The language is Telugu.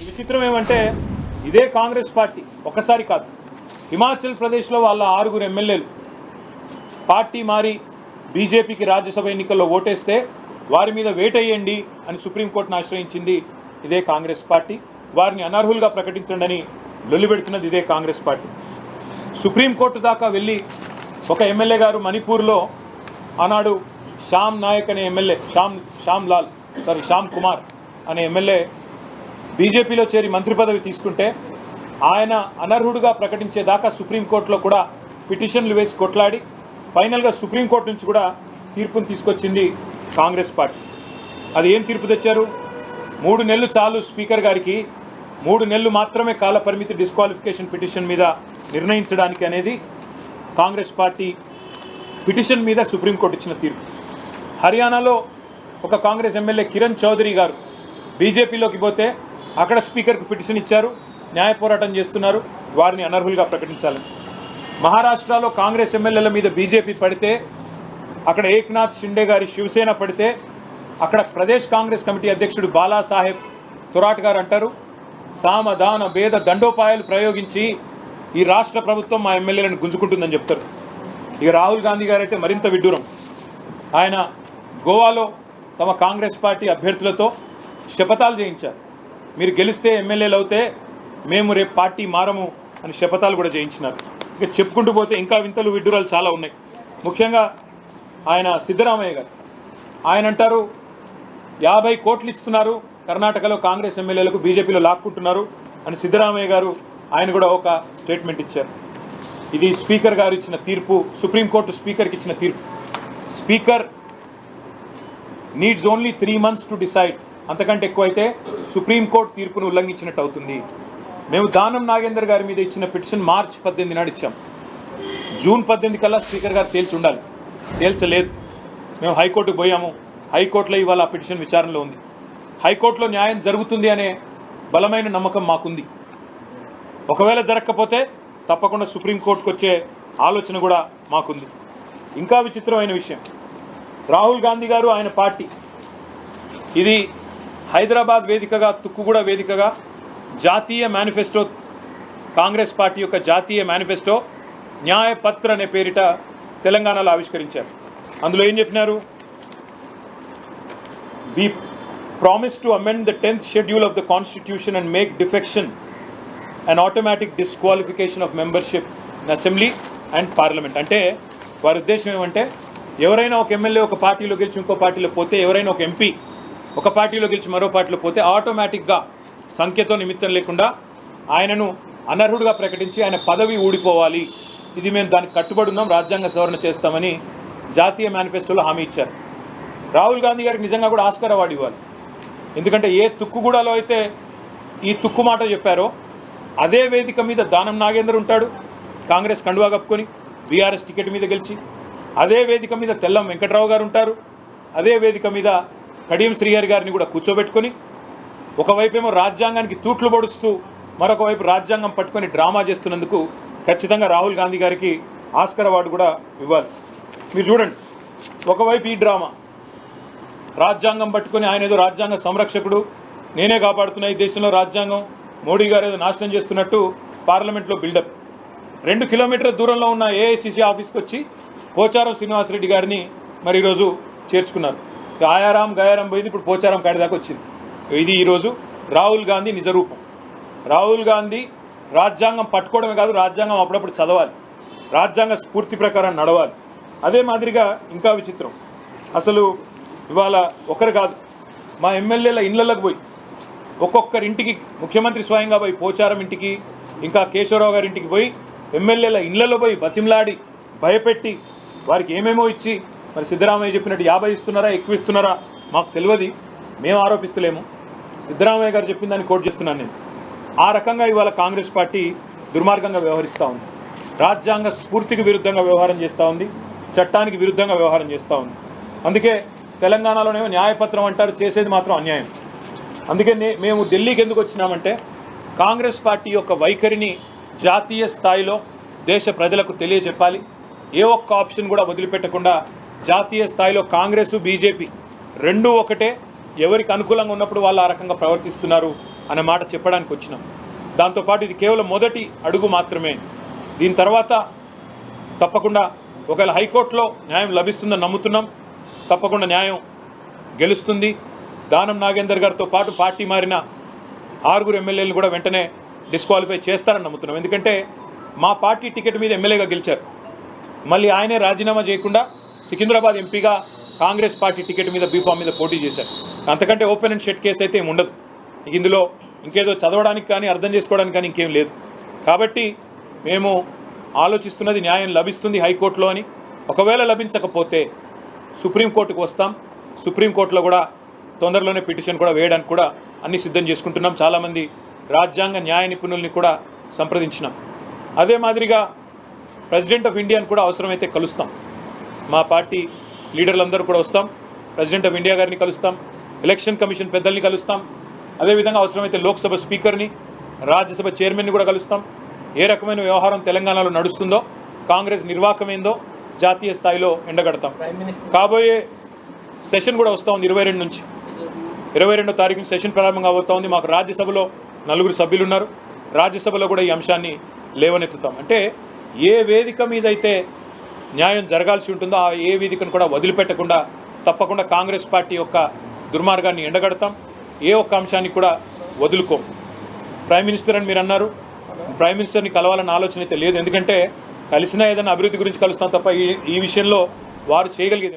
విచిత్రం ఏమంటే ఇదే కాంగ్రెస్ పార్టీ ఒకసారి కాదు, హిమాచల్ ప్రదేశ్లో వాళ్ళ 6 ఎమ్మెల్యేలు పార్టీ మారి బీజేపీకి రాజ్యసభ ఎన్నికల్లో ఓటేస్తే వారి మీద వేటేయండి అని సుప్రీంకోర్టును ఆశ్రయించింది ఇదే కాంగ్రెస్ పార్టీ. వారిని అనర్హులుగా ప్రకటించండి అని లొల్లిపెడుతున్నది ఇదే కాంగ్రెస్ పార్టీ. సుప్రీంకోర్టు దాకా వెళ్ళి ఒక ఎమ్మెల్యే గారు మణిపూర్లో ఆనాడు శ్యామ్ నాయక్ అనే ఎమ్మెల్యే శ్యామ్ కుమార్ అనే ఎమ్మెల్యే బీజేపీలో చేరి మంత్రి పదవి తీసుకుంటే ఆయన అనర్హుడుగా ప్రకటించేదాకా సుప్రీంకోర్టులో కూడా పిటిషన్లు వేసి కొట్లాడి ఫైనల్గా సుప్రీంకోర్టు నుంచి కూడా తీర్పును తీసుకొచ్చింది కాంగ్రెస్ పార్టీ. అది ఏం తీర్పు తెచ్చారు? 3 నెలలు చాలు స్పీకర్ గారికి, 3 నెలలు మాత్రమే కాల పరిమితి డిస్క్వాలిఫికేషన్ పిటిషన్ మీద నిర్ణయించడానికి అనేది కాంగ్రెస్ పార్టీ పిటిషన్ మీద సుప్రీంకోర్టు ఇచ్చిన తీర్పు. హర్యానాలో ఒక కాంగ్రెస్ ఎమ్మెల్యే కిరణ్ చౌదరి గారు బీజేపీలోకి పోతే అక్కడ స్పీకర్కు పిటిషన్ ఇచ్చారు, న్యాయ పోరాటం చేస్తున్నారు, వారిని అనర్హులుగా ప్రకటించాలని. మహారాష్ట్రలో కాంగ్రెస్ ఎమ్మెల్యేల మీద బీజేపీ పడితే, అక్కడ ఏక్నాథ్ షిండే గారి శివసేన పడితే అక్కడ ప్రదేశ్ కాంగ్రెస్ కమిటీ అధ్యక్షుడు బాలాసాహెబ్ తొరాట్ గారు అంటారు, సామధాన భేద దండోపాయాలు ప్రయోగించి ఈ రాష్ట్ర ప్రభుత్వం మా ఎమ్మెల్యేలను గుంజుకుంటుందని చెప్తారు. ఇక రాహుల్ గాంధీ గారు అయితే మరింత విడ్డూరం. ఆయన గోవాలో తమ కాంగ్రెస్ పార్టీ అభ్యర్థులతో శపథాలు చేయించారు. మీరు గెలిస్తే ఎమ్మెల్యేలు అవుతే మేము రేపు పార్టీ మారము అని శపథాలు కూడా చేయించినారు. ఇక చెప్పుకుంటూ పోతే ఇంకా వింతలు విడ్డూరాలు చాలా ఉన్నాయి. ముఖ్యంగా ఆయన సిద్ధరామయ్య గారు ఆయన అంటారు 50 కోట్లు ఇస్తున్నారు కర్ణాటకలో కాంగ్రెస్ ఎమ్మెల్యేలకు, బీజేపీలో లాక్కుంటున్నారు అని సిద్ధరామయ్య గారు ఆయన కూడా ఒక స్టేట్మెంట్ ఇచ్చారు. ఇది స్పీకర్ గారు ఇచ్చిన తీర్పు, సుప్రీంకోర్టు స్పీకర్కి ఇచ్చిన తీర్పు. Speaker needs only 3 months to decide. అంతకంటే ఎక్కువైతే సుప్రీంకోర్టు తీర్పును ఉల్లంఘించినట్టు అవుతుంది. మేము దానం నాగేందర్ గారి మీద ఇచ్చిన పిటిషన్ మార్చి 18 నాడు ఇచ్చాం. జూన్ 18 కల్లా స్పీకర్ గారు తేల్చి ఉండాలి, తేల్చలేదు. మేము హైకోర్టుకు పోయాము, హైకోర్టులో ఇవాళ ఆ పిటిషన్ విచారణలో ఉంది. హైకోర్టులో న్యాయం జరుగుతుంది అనే బలమైన నమ్మకం మాకుంది. ఒకవేళ జరగకపోతే తప్పకుండా సుప్రీంకోర్టుకు వచ్చే ఆలోచన కూడా మాకుంది. ఇంకా విచిత్రమైన విషయం, రాహుల్ గాంధీ గారు ఆయన పార్టీ ఇది హైదరాబాద్ వేదికగా, తుక్కుగూడ వేదికగా జాతీయ మేనిఫెస్టో, కాంగ్రెస్ పార్టీ యొక్క జాతీయ మేనిఫెస్టో న్యాయపత్ర అనే పేరిట తెలంగాణలో ఆవిష్కరించారు. అందులో ఏం చెప్పినారు? We promise to amend the 10th schedule of the Constitution and make defection an automatic disqualification of membership in Assembly and Parliament. అంటే వారి ఉద్దేశం ఏమంటే, ఎవరైనా ఒక ఎమ్మెల్యే ఒక పార్టీలో గెలిచి ఇంకో పార్టీలో పోతే, ఎవరైనా ఒక ఎంపీ ఒక పార్టీలో గెలిచి మరో పార్టీలో పోతే ఆటోమేటిక్గా సంఖ్యతో నిమిత్తం లేకుండా ఆయనను అనర్హుడుగా ప్రకటించి ఆయన పదవి ఊడిపోవాలి. ఇది మేము దానికి కట్టుబడి ఉన్నాం, రాజ్యాంగ సవరణ చేస్తామని జాతీయ మేనిఫెస్టోలో హామీ ఇచ్చారు. రాహుల్ గాంధీ గారికి నిజంగా కూడా ఆస్కార్ అవార్డు ఇవ్వాలి. ఎందుకంటే ఏ తుక్కుగూడలో అయితే ఈ తుక్కు మాట చెప్పారో అదే వేదిక మీద దానం నాగేందర్ ఉంటాడు, కాంగ్రెస్ కండువా కప్పుకొని బీఆర్ఎస్ టికెట్ మీద గెలిచి. అదే వేదిక మీద తెల్లం వెంకట్రావు గారు ఉంటారు, అదే వేదిక మీద కడియం శ్రీహరి గారిని కూడా కూర్చోబెట్టుకొని ఒకవైపేమో రాజ్యాంగానికి తూట్లు పొడుస్తూ మరొక వైపు రాజ్యాంగం పట్టుకొని డ్రామా చేస్తున్నందుకు ఖచ్చితంగా రాహుల్ గాంధీ గారికి ఆస్కార్ అవార్డు కూడా ఇవ్వాలి. మీరు చూడండి, ఒకవైపు ఈ డ్రామా, రాజ్యాంగం పట్టుకొని ఆయన ఏదో రాజ్యాంగ సంరక్షకుడు, నేనే కాపాడుతున్నా ఈ దేశంలో రాజ్యాంగం, మోడీ గారు ఏదో నాశనం చేస్తున్నట్టు పార్లమెంట్లో బిల్డప్. 2 కిలోమీటర్ల దూరంలో ఉన్న ఏఐసిసి ఆఫీస్కి వచ్చి పోచారం శ్రీనివాసరెడ్డి గారిని మరి ఈరోజు చేర్చుకున్నారు. ఆయారాం గయారాం పోయింది, ఇప్పుడు పోచారం కాడి దాకా వచ్చింది. ఇది ఈరోజు రాహుల్ గాంధీ నిజరూపం. రాహుల్ గాంధీ రాజ్యాంగం పట్టుకోవడమే కాదు, రాజ్యాంగం అప్పుడప్పుడు చదవాలి, రాజ్యాంగ స్ఫూర్తి ప్రకారం నడవాలి. అదే మాదిరిగా ఇంకా విచిత్రం, అసలు ఇవాళ ఒకరు కాదు, మా ఎమ్మెల్యేల ఇళ్లలోకి పోయి ఒక్కొక్కరింటికి ముఖ్యమంత్రి స్వయంగా పోయి, పోచారం ఇంటికి, ఇంకా కేశవరావు గారి ఇంటికి పోయి ఎమ్మెల్యేల ఇళ్లలో పోయి బతిమలాడి భయపెట్టి వారికి ఏమేమో ఇచ్చి, మరి సిద్ధరామయ్య చెప్పినట్టు 50 ఇస్తున్నారా ఎక్కువ ఇస్తున్నారా మాకు తెలియదు, మేము ఆరోపిస్తలేము, సిద్ధరామయ్య గారు చెప్పిన దాన్ని కోట్ చేస్తున్నాను నేను. ఆ రకంగా ఇవాళ కాంగ్రెస్ పార్టీ దుర్మార్గంగా వ్యవహరిస్తూ ఉంది, రాజ్యాంగ స్ఫూర్తికి విరుద్ధంగా వ్యవహారం చేస్తూ ఉంది, చట్టానికి విరుద్ధంగా వ్యవహారం చేస్తూ ఉంది. అందుకే తెలంగాణలోనేమో న్యాయపత్రం అంటారు, చేసేది మాత్రం అన్యాయం. అందుకే మేము ఢిల్లీకి ఎందుకు వచ్చినామంటే, కాంగ్రెస్ పార్టీ యొక్క వైఖరిని జాతీయ స్థాయిలో దేశ ప్రజలకు తెలియజెప్పాలి. ఏ ఒక్క ఆప్షన్ కూడా వదిలిపెట్టకుండా జాతీయ స్థాయిలో కాంగ్రెస్ బీజేపీ రెండూ ఒకటే, ఎవరికి అనుకూలంగా ఉన్నప్పుడు వాళ్ళు ఆ రకంగా ప్రవర్తిస్తున్నారు అనే మాట చెప్పడానికి వచ్చినాం. దాంతోపాటు ఇది కేవలం మొదటి అడుగు మాత్రమే. దీని తర్వాత తప్పకుండా ఒకవేళ హైకోర్టులో న్యాయం లభిస్తుందని నమ్ముతున్నాం. తప్పకుండా న్యాయం గెలుస్తుంది. దానం నాగేందర్ గారితో పాటు పార్టీ మారిన 6 ఎమ్మెల్యేలను కూడా వెంటనే డిస్క్వాలిఫై చేస్తారని నమ్ముతున్నాం. ఎందుకంటే మా పార్టీ టికెట్ మీద ఎమ్మెల్యేగా గెలిచారు. మళ్ళీ ఆయనే రాజీనామా చేయకుండా సికింద్రాబాద్ ఎంపీగా కాంగ్రెస్ పార్టీ టికెట్ మీద బీఫామ్ మీద పోటీ చేశారు. అంతకంటే ఓపెన్ అండ్ షట్ కేసు అయితే ఏమి ఉండదు. ఇందులో ఇంకేదో చదవడానికి కానీ అర్థం చేసుకోవడానికి కానీ ఇంకేం లేదు. కాబట్టి మేము ఆలోచిస్తున్నది న్యాయం లభిస్తుంది హైకోర్టులో అని. ఒకవేళ లభించకపోతే సుప్రీంకోర్టుకు వస్తాం. సుప్రీంకోర్టులో కూడా తొందరలోనే పిటిషన్ కూడా వేయడానికి కూడా అన్ని సిద్ధం చేసుకుంటున్నాం. చాలామంది రాజ్యాంగ న్యాయ నిపుణుల్ని కూడా సంప్రదించినాం. అదే మాదిరిగా ప్రెసిడెంట్ ఆఫ్ ఇండియాని కూడా అవసరమైతే కలుస్తాం. మా పార్టీ లీడర్లందరూ కూడా వస్తాం. ప్రెసిడెంట్ ఆఫ్ ఇండియా గారిని కలుస్తాం. ఎలక్షన్ కమిషన్ పెద్దల్ని కలుస్తాం. అదేవిధంగా అవసరమైతే లోక్సభ స్పీకర్ని, రాజ్యసభ చైర్మన్ని కూడా కలుస్తాం. ఏ రకమైన వ్యవహారం తెలంగాణలో నడుస్తుందో, కాంగ్రెస్ నిర్వాహకం ఏందో జాతీయ స్థాయిలో ఎండగడతాం. కాబోయే సెషన్ కూడా వస్తూ ఉంది 22 నుంచి. 22వ తారీఖున సెషన్ ప్రారంభంగా అవుతూ ఉంది. మాకు రాజ్యసభలో 4 సభ్యులు ఉన్నారు. రాజ్యసభలో కూడా ఈ అంశాన్ని లేవనెత్తుతాం. అంటే ఏ వేదిక మీద అయితే న్యాయం జరగాల్సి ఉంటుందో ఆ ఏ వేదికను కూడా వదిలిపెట్టకుండా తప్పకుండా కాంగ్రెస్ పార్టీ యొక్క దుర్మార్గాన్ని ఎండగడతాం. ఏ ఒక్క అంశాన్ని కూడా వదులుకోం. ప్రైమ్ మినిస్టర్ అని మీరు అన్నారు. ప్రైమ్ మినిస్టర్ని కలవాలన్న ఆలోచన అయితే లేదు. ఎందుకంటే కలిసినా ఏదైనా అభివృద్ధి గురించి కలుస్తాం తప్ప ఈ విషయంలో వారు చేయగలిగేది